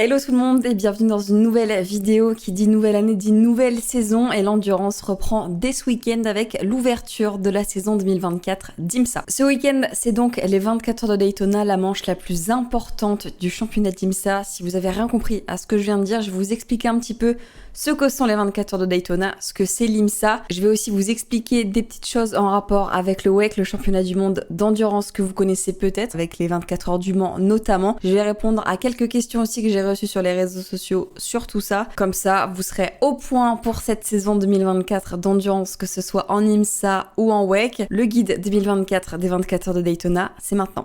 Hello tout le monde et bienvenue dans une nouvelle vidéo qui dit nouvelle année, dit nouvelle saison et l'endurance reprend dès ce week-end avec l'ouverture de la saison 2024 d'IMSA. Ce week-end, c'est donc les 24 heures de Daytona, la manche la plus importante du championnat d'IMSA. Si vous avez rien compris à ce que je viens de dire, je vais vous expliquer un petit peu ce que sont les 24 heures de Daytona, ce que c'est l'IMSA. Je vais aussi vous expliquer des petites choses en rapport avec le WEC, le championnat du monde d'endurance que vous connaissez peut-être, avec les 24 heures du Mans notamment. Je vais répondre à quelques questions aussi que j'ai reçues sur les réseaux sociaux sur tout ça. Comme ça, vous serez au point pour cette saison 2024 d'endurance, que ce soit en IMSA ou en WEC. Le guide 2024 des 24 heures de Daytona, c'est maintenant.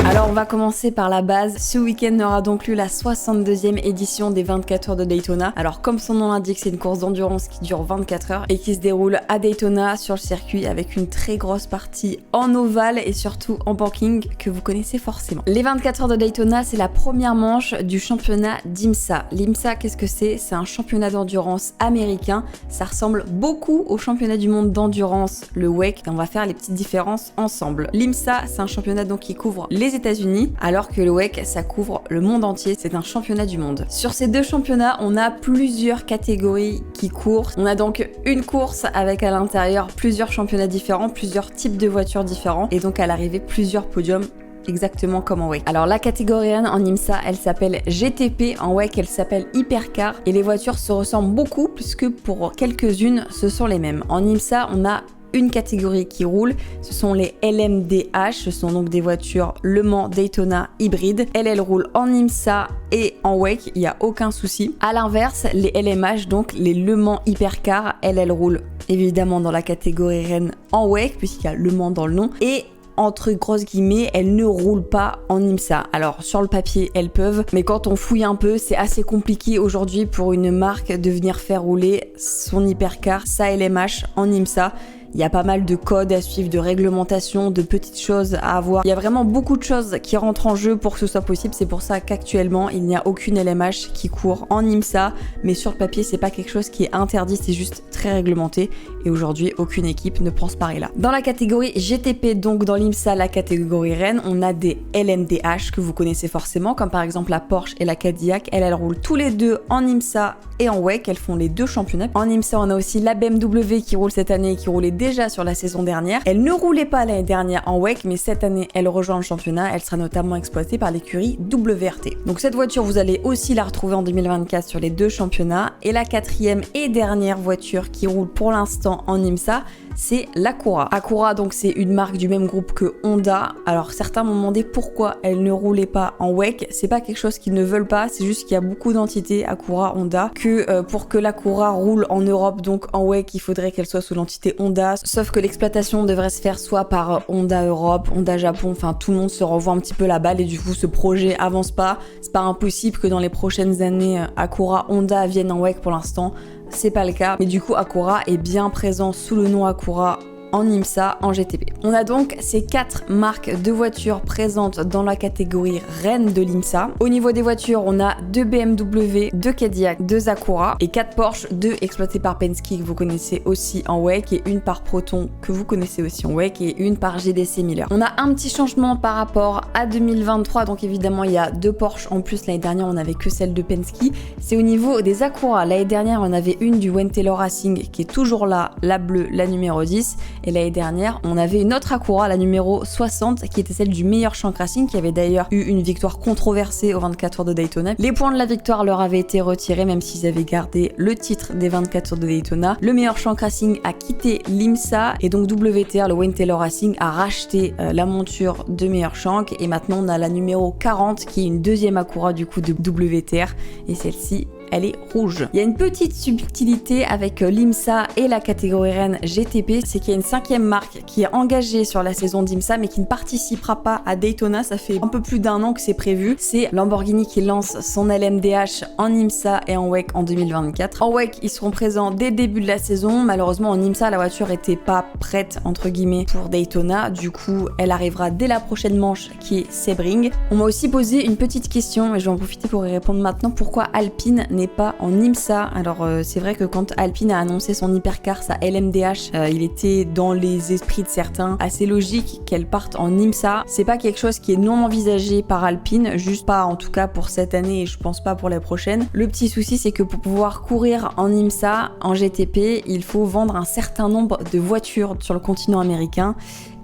Alors on va commencer par la base. Ce week-end aura donc lieu la 62e édition des 24 heures de Daytona. Alors comme son nom l'indique, c'est une course d'endurance qui dure 24 heures et qui se déroule à Daytona sur le circuit avec une très grosse partie en ovale et surtout en banking que vous connaissez forcément. Les 24 heures de Daytona, c'est la première manche du championnat d'IMSA. L'IMSA, qu'est-ce que c'est? C'est un championnat d'endurance américain. Ça ressemble beaucoup au championnat du monde d'endurance, le WEC, et on va faire les petites différences ensemble. L'IMSA, c'est un championnat donc qui couvre les États-Unis, alors que le WEC, ça couvre le monde entier, c'est un championnat du monde. Sur ces deux championnats, on a plusieurs catégories qui courent. On a donc une course avec à l'intérieur plusieurs championnats différents, plusieurs types de voitures différents, et donc à l'arrivée plusieurs podiums. Exactement comme en WEC. Alors la catégorie 1 en IMSA, elle s'appelle GTP, en WEC elle s'appelle Hypercar, et les voitures se ressemblent beaucoup puisque pour quelques-unes ce sont les mêmes. En IMSA, on a une catégorie qui roule, ce sont les LMDH, ce sont donc des voitures Le Mans Daytona hybrides. Elles roulent en IMSA et en WEC, il n'y a aucun souci. À l'inverse, les LMH, donc les Le Mans Hypercar, elles roulent évidemment dans la catégorie Rennes en WEC, puisqu'il y a Le Mans dans le nom, et entre grosses guillemets, elles ne roulent pas en IMSA. Alors sur le papier, elles peuvent, mais quand on fouille un peu, c'est assez compliqué aujourd'hui pour une marque de venir faire rouler son hypercar, sa LMH en IMSA. Il y a pas mal de codes à suivre, de réglementations, de petites choses à avoir. Il y a vraiment beaucoup de choses qui rentrent en jeu pour que ce soit possible. C'est pour ça qu'actuellement, il n'y a aucune LMH qui court en IMSA. Mais sur le papier, c'est pas quelque chose qui est interdit, c'est juste très réglementé. Et aujourd'hui, aucune équipe ne prend ce pari-là. Dans la catégorie GTP, donc dans l'IMSA, la catégorie Rennes, on a des LMDH que vous connaissez forcément, comme par exemple la Porsche et la Cadillac. Elles roulent tous les deux en IMSA et en WEC. Elles font les deux championnats. En IMSA, on a aussi la BMW qui roule cette année et qui roulait déjà sur la saison dernière. Elle ne roulait pas l'année dernière en WEC, mais cette année, elle rejoint le championnat. Elle sera notamment exploitée par l'écurie WRT. Donc cette voiture, vous allez aussi la retrouver en 2024 sur les deux championnats. Et la quatrième et dernière voiture qui roule pour l'instant en IMSA, c'est l'Acura. Acura, donc c'est une marque du même groupe que Honda. Alors certains m'ont demandé pourquoi elle ne roulait pas en WEC. C'est pas quelque chose qu'ils ne veulent pas, c'est juste qu'il y a beaucoup d'entités Acura, Honda, que pour que l'Acura roule en Europe, donc en WEC, il faudrait qu'elle soit sous l'entité Honda. Sauf que l'exploitation devrait se faire soit par Honda Europe, Honda Japon, enfin tout le monde se renvoie un petit peu la balle et du coup ce projet avance pas. C'est pas impossible que dans les prochaines années Acura, Honda viennent en WEC. Pour l'instant, c'est pas le cas, mais du coup Acura est bien présent sous le nom Acura en IMSA, en GTP. On a donc ces 4 marques de voitures présentes dans la catégorie Rennes de l'IMSA. Au niveau des voitures, on a 2 BMW, 2 Cadillac, 2 Acura et 4 Porsche, 2 exploitées par Penske que vous connaissez aussi en WEC et une par Proton que vous connaissez aussi en WEC et une par GDC Miller. On a un petit changement par rapport à 2023, donc évidemment il y a 2 Porsche en plus. L'année dernière on n'avait que celle de Penske. C'est au niveau des Acura. L'année dernière on avait une du Wayne Taylor Racing qui est toujours là, la bleue, la numéro 10. Et l'année dernière, on avait une autre Acura, la numéro 60, qui était celle du meilleur Shank Racing, qui avait d'ailleurs eu une victoire controversée aux 24 heures de Daytona. Les points de la victoire leur avaient été retirés, même s'ils avaient gardé le titre des 24 heures de Daytona. Le meilleur Shank Racing a quitté l'IMSA, et donc WTR, le Wayne Taylor Racing, a racheté la monture de meilleur Shank, et maintenant on a la numéro 40, qui est une deuxième Acura du coup de WTR, et celle-ci, elle est rouge. Il y a une petite subtilité avec l'IMSA et la catégorie Rennes GTP, c'est qu'il y a une 5e marque qui est engagée sur la saison d'IMSA mais qui ne participera pas à Daytona. Ça fait un peu plus d'1 an que c'est prévu. C'est Lamborghini qui lance son LMDH en IMSA et en WEC en 2024. En WEC, ils seront présents dès le début de la saison. Malheureusement, en IMSA, la voiture était pas prête, entre guillemets, pour Daytona. Du coup, elle arrivera dès la prochaine manche qui est Sebring. On m'a aussi posé une petite question et je vais en profiter pour y répondre maintenant. Pourquoi Alpine n'est n'est pas en IMSA. Alors c'est vrai que quand Alpine a annoncé son hypercar, sa LMDH, il était dans les esprits de certains assez logique qu'elle parte en IMSA. C'est pas quelque chose qui est non envisagé par Alpine, juste pas en tout cas pour cette année et je pense pas pour la prochaine. Le petit souci c'est que pour pouvoir courir en IMSA, en GTP, il faut vendre un certain nombre de voitures sur le continent américain.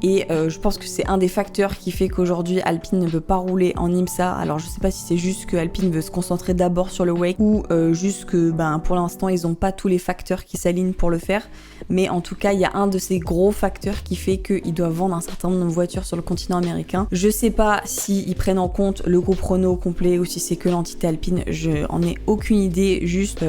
Et je pense que c'est un des facteurs qui fait qu'aujourd'hui Alpine ne peut pas rouler en IMSA. Alors je sais pas si c'est juste que Alpine veut se concentrer d'abord sur le WEC ou juste que pour l'instant ils ont pas tous les facteurs qui s'alignent pour le faire. Mais en tout cas il y a un de ces gros facteurs qui fait qu'ils doivent vendre un certain nombre de voitures sur le continent américain. Je sais pas s'ils prennent en compte le groupe Renault complet ou si c'est que l'entité Alpine, je en ai aucune idée. Juste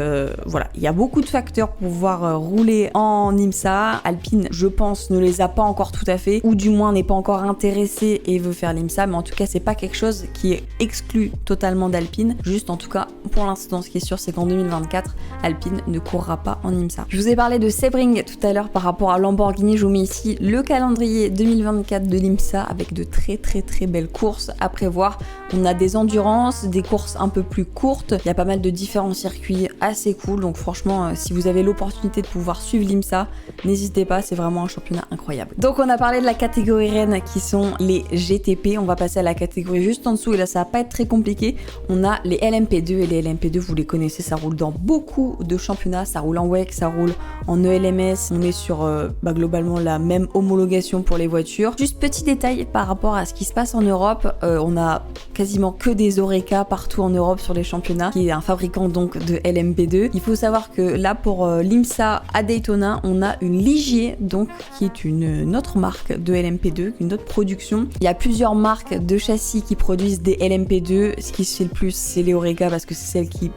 voilà, il y a beaucoup de facteurs pour pouvoir rouler en IMSA. Alpine je pense ne les a pas encore tout à fait, ou du moins n'est pas encore intéressé et veut faire l'IMSA, mais en tout cas c'est pas quelque chose qui est exclu totalement d'Alpine. Juste en tout cas pour l'instant ce qui est sûr c'est qu'en 2024 Alpine ne courra pas en IMSA. Je vous ai parlé de Sebring tout à l'heure par rapport à Lamborghini, je vous mets ici le calendrier 2024 de l'IMSA avec de très belles courses à prévoir. On a des endurances, des courses un peu plus courtes, il y a pas mal de différents circuits assez cool, donc franchement si vous avez l'opportunité de pouvoir suivre l'IMSA, n'hésitez pas, c'est vraiment un championnat incroyable. Donc on a parlé de la catégorie reine qui sont les GTP, on va passer à la catégorie juste en dessous et là ça va pas être très compliqué. On a les LMP2 et les LMP2 vous les connaissez, ça roule dans beaucoup de championnats, ça roule en WEC, ça roule en ELMS, on est sur globalement la même homologation pour les voitures. Juste petit détail par rapport à ce qui se passe en Europe, on a quasiment que des Oreca partout en Europe sur les championnats, qui est un fabricant donc de LMP2. Il faut savoir que là pour l'IMSA à Daytona, on a une Ligier donc qui est une autre marque de LMP2, une autre production. Il y a plusieurs marques de châssis qui produisent des LMP2. Ce qui se fait le plus, c'est les Oreca parce que c'est celles qui,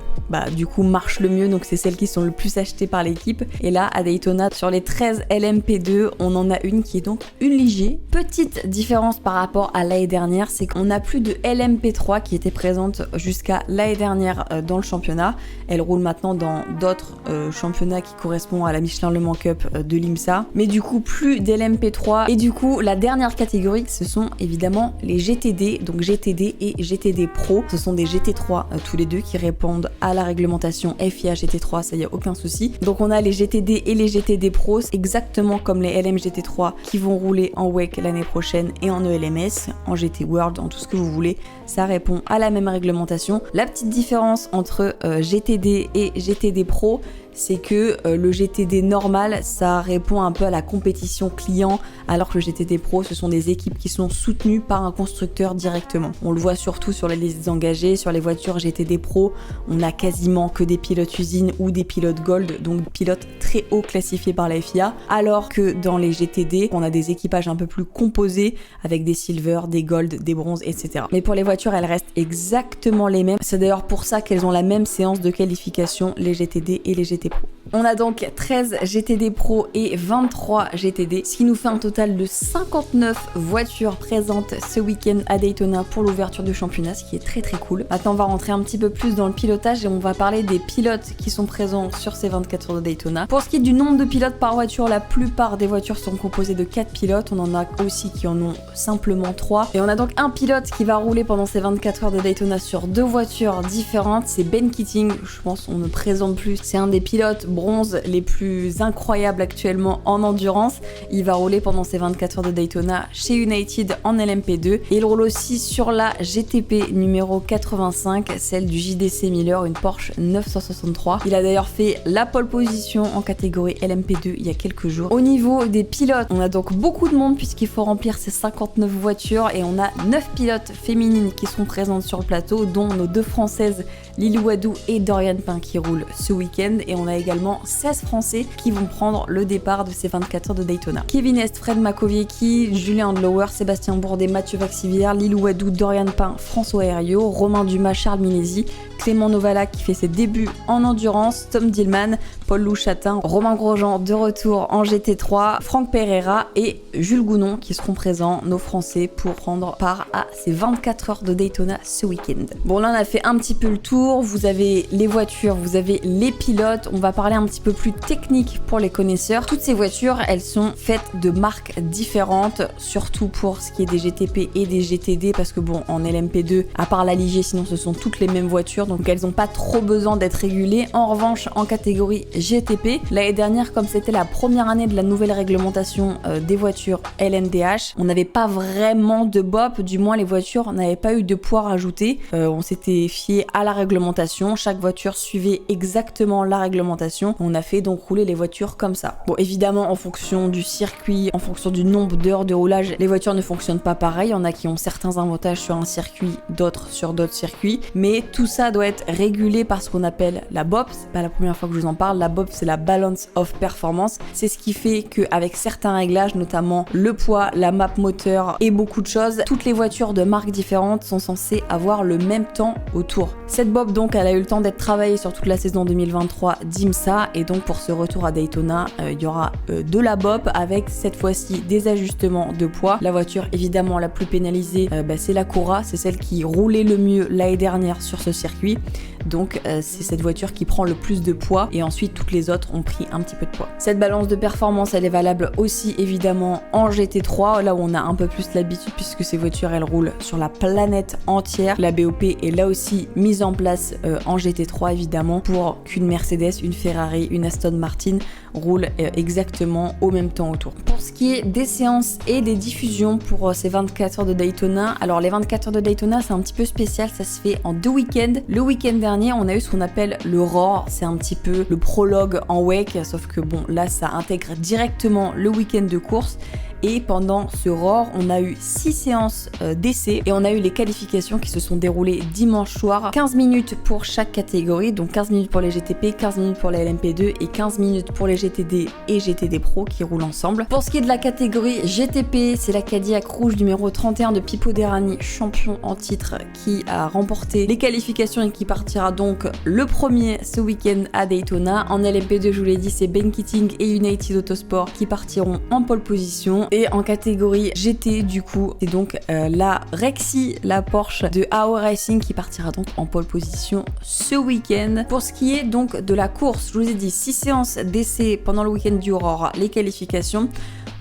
du coup, marchent le mieux. Donc, c'est celles qui sont le plus achetées par l'équipe. Et là, à Daytona, sur les 13 LMP2, on en a une qui est donc une Ligier. Petite différence par rapport à l'année dernière, c'est qu'on n'a plus de LMP3 qui était présente jusqu'à l'année dernière dans le championnat. Elle roule maintenant dans d'autres championnats qui correspondent à la Michelin Le Mans Cup de l'IMSA. Mais du coup, plus d'LMP3. Et du coup, la dernière catégorie, ce sont évidemment les GTD, donc GTD et GTD Pro. Ce sont des GT3 tous les deux qui répondent à la réglementation FIA GT3, ça y a aucun souci. Donc on a les GTD et les GTD Pro, exactement comme les LM GT3 qui vont rouler en WEC l'année prochaine et en ELMS, en GT World, en tout ce que vous voulez. Ça répond à la même réglementation. La petite différence entre GTD et GTD Pro, c'est que le GTD normal, ça répond un peu à la compétition client, alors que le GTD Pro, ce sont des équipes qui sont soutenues par un constructeur directement. On le voit surtout sur les listes engagées, sur les voitures GTD Pro, on a quasiment que des pilotes usines ou des pilotes gold, donc pilotes très haut classifiés par la FIA, alors que dans les GTD, on a des équipages un peu plus composés, avec des silver, des gold, des bronzes, etc. Mais pour les voitures, elles restent exactement les mêmes. C'est d'ailleurs pour ça qu'elles ont la même séance de qualification, les GTD et les GT Pro. On a donc 13 GTD Pro et 23 GTD, ce qui nous fait un total de 59 voitures présentes ce week-end à Daytona pour l'ouverture du championnat, ce qui est très cool. Maintenant, on va rentrer un petit peu plus dans le pilotage et on va parler des pilotes qui sont présents sur ces 24 heures de Daytona. Pour ce qui est du nombre de pilotes par voiture, la plupart des voitures sont composées de 4 pilotes. On en a aussi qui en ont simplement 3. Et on a donc un pilote qui va rouler pendant ces 24 heures de Daytona sur 2 voitures différentes. C'est Ben Keating, je pense qu'on ne présente plus. C'est un des pilotes bronze les plus incroyables actuellement en endurance. Il va rouler pendant ces 24 heures de Daytona chez United en LMP2 et il roule aussi sur la GTP numéro 85, celle du JDC Miller, une Porsche 963. Il a d'ailleurs fait la pole position en catégorie LMP2 il y a quelques jours. Au niveau des pilotes, on a donc beaucoup de monde puisqu'il faut remplir ces 59 voitures et on a 9 pilotes féminines qui sont présentes sur le plateau, dont nos 2 françaises Lily Wadou et Dorian Pin qui roulent ce week-end, et on a également 16 Français qui vont prendre le départ de ces 24 heures de Daytona. Kevin Est, Fred Makowiecki, Julien Andlauer, Sébastien Bourdet, Mathieu Vaxivière, Lily Wadou, Dorian Pin, François Herriot, Romain Dumas, Charles Minesi, Clément Novala qui fait ses débuts en endurance, Tom Dillman, Paul Louchatin, Romain Grosjean de retour en GT3, Franck Pereira et Jules Gounon qui seront présents, nos Français, pour prendre part à ces 24 heures de Daytona ce week-end. Bon, là on a fait un petit peu le tour. autour, vous avez les voitures, vous avez les pilotes. On va parler un petit peu plus technique pour les connaisseurs. Toutes ces voitures, elles sont faites de marques différentes, surtout pour ce qui est des GTP et des GTD, parce que bon, en LMP2, à part la Ligier, sinon ce sont toutes les mêmes voitures, donc elles n'ont pas trop besoin d'être régulées. En revanche, en catégorie GTP, l'année dernière, comme c'était la première année de la nouvelle réglementation des voitures LMDH, on n'avait pas vraiment de BOP, du moins les voitures n'avaient pas eu de poids rajouté. On s'était fié à la réglementation, chaque voiture suivait exactement la réglementation. On a fait donc rouler les voitures comme ça. Bon, évidemment, en fonction du circuit, en fonction du nombre d'heures de roulage, les voitures ne fonctionnent pas pareil. Il y en a qui ont certains avantages sur un circuit, d'autres sur d'autres circuits, mais tout ça doit être régulé par ce qu'on appelle la BOP. C'est pas la première fois que je vous en parle. La BOP, c'est la Balance of Performance. C'est ce qui fait qu'avec certains réglages, notamment le poids, la map moteur et beaucoup de choses, toutes les voitures de marques différentes sont censées avoir le même temps au tour. Cette BOP, donc, elle a eu le temps d'être travaillée sur toute la saison 2023 d'IMSA, et donc pour ce retour à Daytona, il y aura de la BOP avec cette fois-ci des ajustements de poids. La voiture évidemment la plus pénalisée, c'est la Cora, c'est celle qui roulait le mieux l'année dernière sur ce circuit. Donc c'est cette voiture qui prend le plus de poids, et ensuite toutes les autres ont pris un petit peu de poids. Cette balance de performance, elle est valable aussi évidemment en GT3, là où on a un peu plus l'habitude puisque ces voitures elles roulent sur la planète entière. La BOP est là aussi mise en place en GT3 évidemment pour qu'une Mercedes, une Ferrari, une Aston Martin roulent exactement au même temps autour. Pour ce qui est des séances et des diffusions pour ces 24 heures de Daytona, alors les 24 heures de Daytona c'est un petit peu spécial, ça se fait en 2 week-ends. Le week-end dernier on a eu ce qu'on appelle le Roar, c'est un petit peu le prologue en wake, sauf que bon là ça intègre directement le week-end de course. Et pendant ce Roar, on a eu 6 séances d'essai et on a eu les qualifications qui se sont déroulées dimanche soir. 15 minutes pour chaque catégorie, donc 15 minutes pour les GTP, 15 minutes pour les LMP2 et 15 minutes pour les GTD et GTD Pro qui roulent ensemble. Pour ce qui est de la catégorie GTP, c'est la Cadillac rouge numéro 31 de Pipo Derani, champion en titre, qui a remporté les qualifications et qui partira donc le premier ce week-end à Daytona. En LMP2, je vous l'ai dit, c'est Ben Keating et United Autosport qui partiront en pole position. Et en catégorie GT, du coup, c'est donc la Rexy, la Porsche de AO Racing qui partira donc en pole position ce week-end. Pour ce qui est donc de la course, je vous ai dit 6 séances d'essai pendant le week-end du Aurore, les qualifications.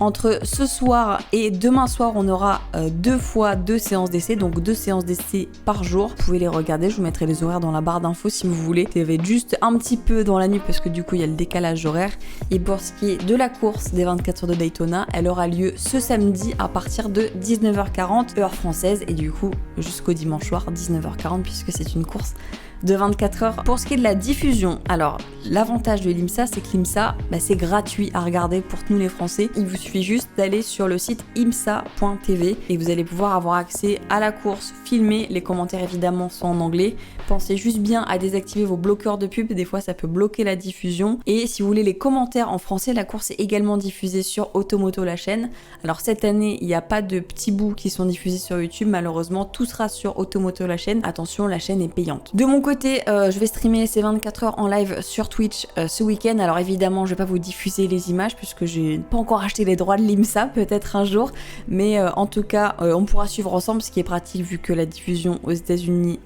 Entre ce soir et demain soir, on aura 2 fois 2 séances d'essai, donc 2 séances d'essai par jour. Vous pouvez les regarder, je vous mettrai les horaires dans la barre d'infos si vous voulez. Ça va être juste un petit peu dans la nuit parce que du coup il y a le décalage horaire. Et pour ce qui est de la course des 24 heures de Daytona, elle aura lieu ce samedi à partir de 19h40 heure française et du coup jusqu'au dimanche soir 19h40 puisque c'est une course de 24 heures. Pour ce qui est de la diffusion, alors l'avantage de l'IMSA, c'est que l'IMSA, c'est gratuit à regarder pour nous les Français. Il vous suffit juste d'aller sur le site imsa.tv et vous allez pouvoir avoir accès à la course filmée. Les commentaires évidemment sont en anglais. Pensez juste bien à désactiver vos bloqueurs de pub, des fois ça peut bloquer la diffusion. Et si vous voulez les commentaires en français, la course est également diffusée sur Automoto la chaîne. Alors cette année, il n'y a pas de petits bouts qui sont diffusés sur YouTube, malheureusement tout sera sur Automoto la chaîne. Attention, la chaîne est payante. De mon côté, je vais streamer ces 24 heures en live sur Twitch ce week-end. Alors évidemment, je vais pas vous diffuser les images puisque j'ai pas encore acheté les droits de l'IMSA, peut-être un jour. Mais en tout cas, on pourra suivre ensemble, ce qui est pratique vu que la diffusion aux États-Unis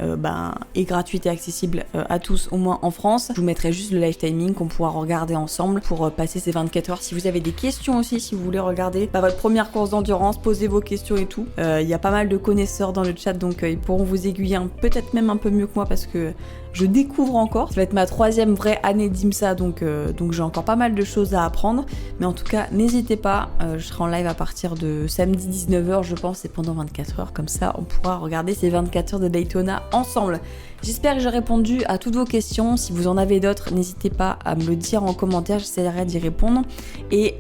est gratuite et accessible à tous, au moins en France. Je vous mettrai juste le live timing qu'on pourra regarder ensemble pour passer ces 24 heures. Si vous avez des questions aussi, si vous voulez regarder votre première course d'endurance, posez vos questions et tout. Il y a pas mal de connaisseurs dans le chat, donc ils pourront vous aiguiller peut-être même un peu mieux que moi parce que je découvre encore. Ça va être ma 3e vraie année d'IMSA, donc j'ai encore pas mal de choses à apprendre. Mais en tout cas, n'hésitez pas, je serai en live à partir de samedi 19h, je pense, et pendant 24 heures. Comme ça, on pourra regarder ces 24 heures de Daytona ensemble. J'espère que j'ai répondu à toutes vos questions. Si vous en avez d'autres, n'hésitez pas à me le dire en commentaire, j'essaierai d'y répondre. Et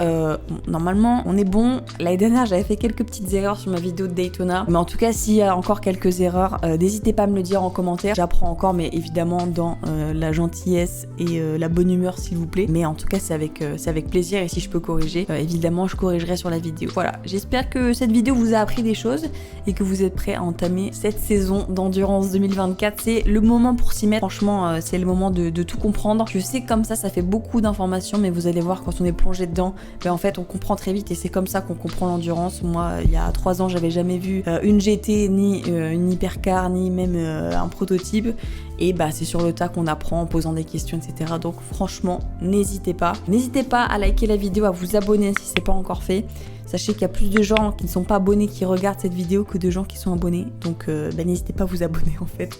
normalement, on est bon. L'année dernière, j'avais fait quelques petites erreurs sur ma vidéo de Daytona. Mais en tout cas, s'il y a encore quelques erreurs, n'hésitez pas à me le dire en commentaire. J'apprends encore, mais évidemment dans la gentillesse et la bonne humeur, s'il vous plaît. Mais en tout cas, c'est avec plaisir. Et si je peux corriger, évidemment, je corrigerai sur la vidéo. Voilà, j'espère que cette vidéo vous a appris des choses et que vous êtes prêts à entamer cette saison d'endurance 2024. C'est le moment pour s'y mettre. Franchement, c'est le moment de tout comprendre. Je sais que comme ça fait beaucoup d'informations, mais vous allez voir quand on est plongé dedans, en fait, on comprend très vite et c'est comme ça qu'on comprend l'endurance. Moi, il y a 3 ans, j'avais jamais vu une GT, ni une hypercar, ni même un prototype. Et bah c'est sur le tas qu'on apprend en posant des questions, etc. Donc franchement, n'hésitez pas. N'hésitez pas à liker la vidéo, à vous abonner si c'est pas encore fait. Sachez qu'il y a plus de gens qui ne sont pas abonnés qui regardent cette vidéo que de gens qui sont abonnés. Donc n'hésitez pas à vous abonner en fait.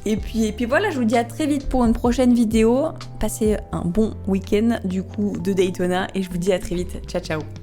Et puis voilà, je vous dis à très vite pour une prochaine vidéo. Passez un bon week-end du coup de Daytona et je vous dis à très vite. Ciao ciao.